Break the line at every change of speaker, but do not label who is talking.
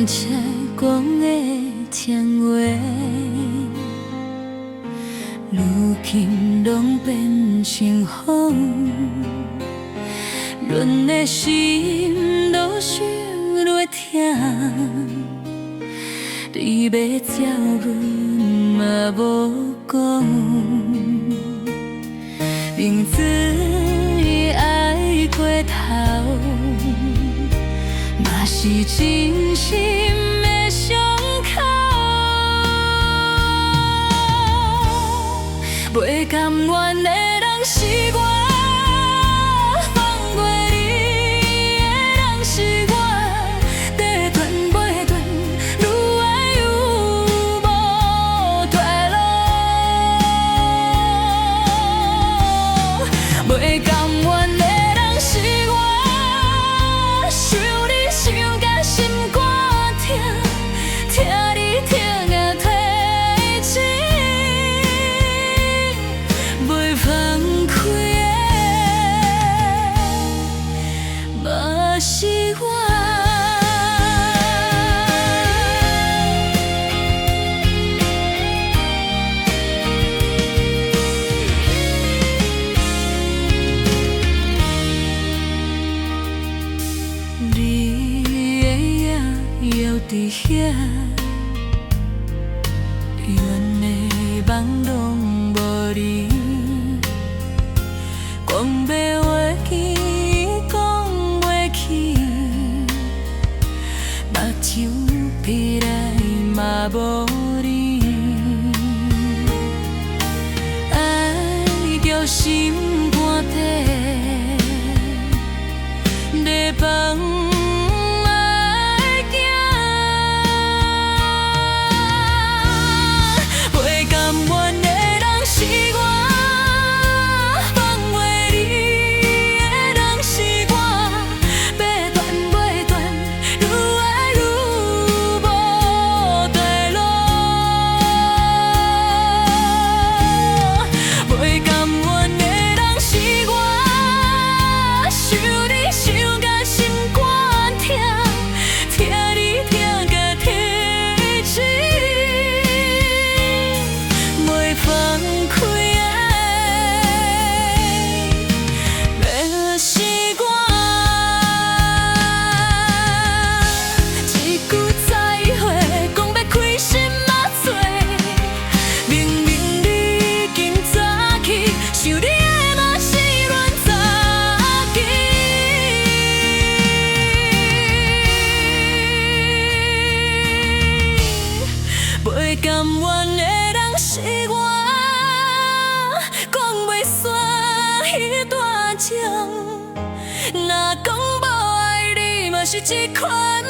深切讲的情话，如今拢变成风，阮的心都想落疼，你要走，阮嘛无讲，明知已爱过头，嘛是真心的伤口，袂甘愿的人是我。 袂甘愿的人是我，想你想甲心肝疼，听你听啊提醒，袂放开的嘛是我。 伫遐，阮的梦拢无你，讲袂话去，讲袂起，目睭闭来嘛无你，爱叫心肝底，在放。 袂甘愿的人是我，讲袂煞迄段情，若讲无爱你，嘛是一款。